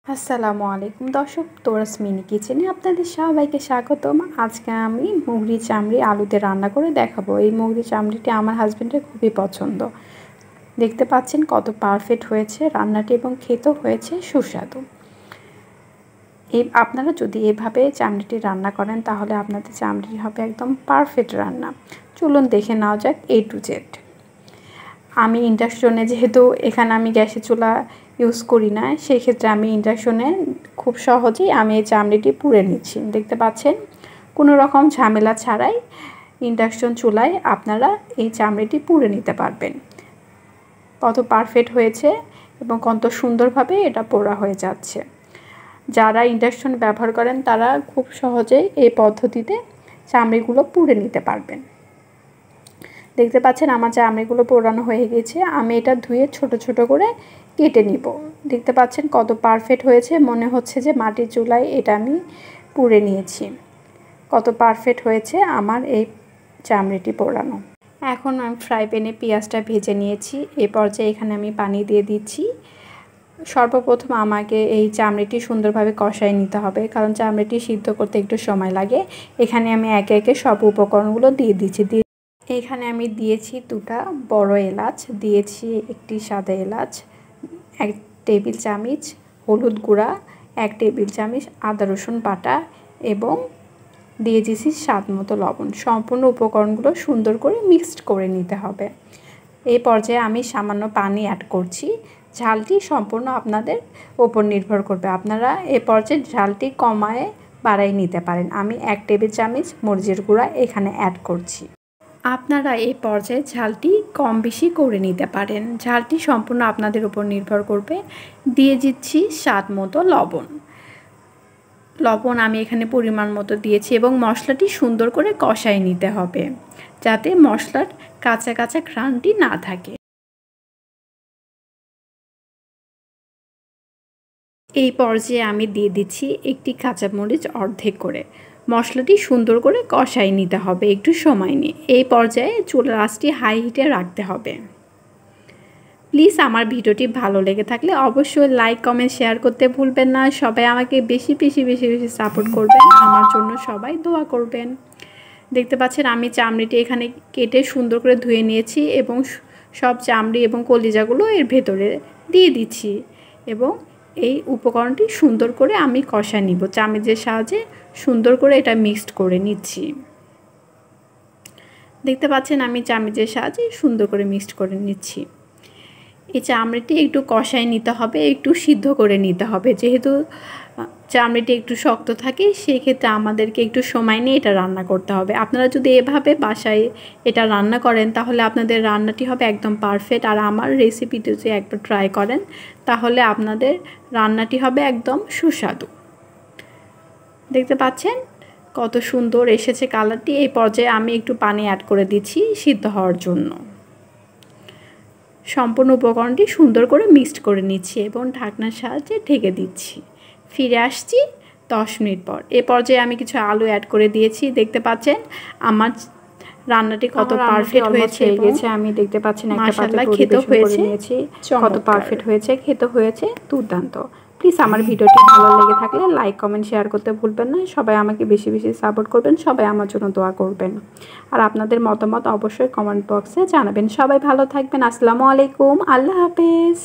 আসসালামু আলাইকুম দর্শক, তোরাস মিনি কিচেনে আপনাদের সবাইকে স্বাগতম। আজকে আমি মুগরি চামড়ি আলুতে রান্না করে দেখাবো। এই মুগরি চামড়িটি আমার হাজবেন্ডের খুবই পছন্দ। দেখতে পাচ্ছেন কত পারফেক্ট হয়েছে রান্নাটি এবং খেতেও হয়েছে সুস্বাদু। আপনারা যদি এভাবে চামড়িটি রান্না করেন তাহলে আপনাদের চামড়ি হবে একদম পারফেক্ট রান্না। চলুন দেখে নেওয়া যাক A to Z। আমি ইন্ডাকশনে, যেহেতু এখানে আমি গ্যাসের চুলা ইউজ করি না, সেই ক্ষেত্রে আমি ইন্ডাকশনে খুব সহজেই আমি এই চামড়িটি পুড়ে নিচ্ছি। দেখতে পাচ্ছেন কোনো রকম ঝামেলা ছাড়াই ইন্ডাকশন চুলায় আপনারা এই চামড়িটি পুড়ে নিতে পারবেন। কত পারফেক্ট হয়েছে এবং কত সুন্দরভাবে এটা পোড়া হয়ে যাচ্ছে। যারা ইন্ডাকশন ব্যবহার করেন তারা খুব সহজেই এই পদ্ধতিতে চামড়িগুলো পুড়ে নিতে পারবেন। দেখতে পাচ্ছেন আমার চামড়িগুলো পোড়ানো হয়ে গেছে। আমি এটা ধুয়ে ছোট ছোট করে কেটে নিব। দেখতে পাচ্ছেন কত পারফেক্ট হয়েছে, মনে হচ্ছে যে মাটির চুলায় এটা আমি পুড়ে নিয়েছি। কত পারফেক্ট হয়েছে আমার এই চামড়িটি পোড়ানো। এখন আমি ফ্রাই প্যানে পেঁয়াজটা ভেজে নিয়েছি। এই পর্যায়ে এখানে আমি পানি দিয়ে দিচ্ছি। সর্বপ্রথম আমাকে এই চামড়িটি সুন্দরভাবে কষায় নিতে হবে, কারণ চামড়িটি সিদ্ধ করতে একটু সময় লাগে। এখানে আমি একে একে সব উপকরণগুলো দিয়ে দিচ্ছি। এখানে আমি দিয়েছি 2টা বড় এলাচ, দিয়েছি 1টি সাদা এলাচ, 1 টেবিল চামচ হলুদ গুঁড়া, 1 টেবিল চামচ আদা রসুন বাটা এবং দিয়ে দিয়েছি স্বাদ মতো লবণ। সম্পূর্ণ উপকরণগুলো সুন্দর করে মিক্সড করে নিতে হবে। এই পর্যায়ে আমি সামান্য পানি অ্যাড করছি। ঝালটি সম্পূর্ণ আপনাদের ওপর নির্ভর করবে। আপনারা এ পর্যায়ে ঝালটি কমায় বাড়াই নিতে পারেন। আমি 1 টেবিল চামচ মরিচের গুঁড়া এখানে অ্যাড করছি। আপনারা এই পর্যায়ে ঝালটি কম বেশি করে নিতে পারেন। ঝালটি সম্পূর্ণ আপনাদের উপর নির্ভর করবে। দিয়ে দিচ্ছি স্বাদ মতো লবণ। লবণ আমি এখানে পরিমাণ মতো দিয়েছি এবং মশলাটি সুন্দর করে কষায় নিতে হবে, যাতে মশলার কাঁচা কাঁচা ঘ্রাণটি না থাকে। এই পর্যায়ে আমি দিয়ে দিচ্ছি 1টি কাঁচামরিচ অর্ধেক করে। মশলাটি সুন্দর করে কষাই নিতে হবে একটু সময় নিয়ে। এই পর্যায়ে চুলার আঁচটি হাই হিটে রাখতে হবে। প্লিজ আমার ভিডিওটি ভালো লেগে থাকলে অবশ্যই লাইক কমেন্ট শেয়ার করতে ভুলবেন না। সবাই আমাকে বেশি সাপোর্ট করবেন। আমার জন্য সবাই দোয়া করবেন। দেখতে পাচ্ছেন আমি চামড়িটি এখানে কেটে সুন্দর করে ধুয়ে নিয়েছি এবং সব চামড়ি এবং কলিজাগুলো এর ভেতরে দিয়ে দিচ্ছি এবং এই উপকরণটি সুন্দর করে আমি কষায় নিব। চামচের সাহায্যে সুন্দর করে এটা মিক্সড করে নিচ্ছি। দেখতে পাচ্ছেন আমি চামচের সাহায্যে সুন্দর করে মিক্সড করে নিচ্ছি। এই চামড়িটি একটু কষায় নিতে হবে, একটু সিদ্ধ করে নিতে হবে। যেহেতু চামড়িটি একটু শক্ত থাকে, সেই ক্ষেত্রে আমাদেরকে একটু সময় নিয়ে এটা রান্না করতে হবে। আপনারা যদি এভাবে বাসায় এটা রান্না করেন তাহলে আপনাদের রান্নাটি হবে একদম পারফেক্ট। আর আমার রেসিপিটি যদি একবার ট্রাই করেন তাহলে আপনাদের রান্নাটি হবে একদম সুস্বাদু। দেখতে পাচ্ছেন কত সুন্দর এসেছে কালারটি। এই পর্যায়ে আমি একটু পানি অ্যাড করে দিচ্ছি সিদ্ধ হওয়ার জন্য। সম্পূর্ণ উপকরণটি সুন্দর করে মিক্সড করে নিচ্ছি এবং ঢাকনার সাহায্যে ঢেকে দিচ্ছি। ফিরে আসছি 10 মিনিট পর। এ পর্যায়ে আমি কিছু আলু অ্যাড করে দিয়েছি। দেখতে পাচ্ছেন আমার রান্নাটি কত পারফেক্ট হয়েছে গেছে। আমি দেখতে পাচ্ছেন একটা পাত্রে খেতে হয়েছে, কত পারফেক্ট হয়েছে, খেতে হয়েছে দুর্দান্ত। প্লিজ আমার ভিডিওটি ভালো লেগে থাকলে লাইক কমেন্ট শেয়ার করতে ভুলবেন না। সবাই আমাকে বেশি সাপোর্ট করবেন। সবাই আমার জন্য দোয়া করবেন। আর আপনাদের মতামত অবশ্যই কমেন্ট বক্সে জানাবেন। সবাই ভালো থাকবেন। আসসালামু আলাইকুম। আল্লাহ হাফেজ।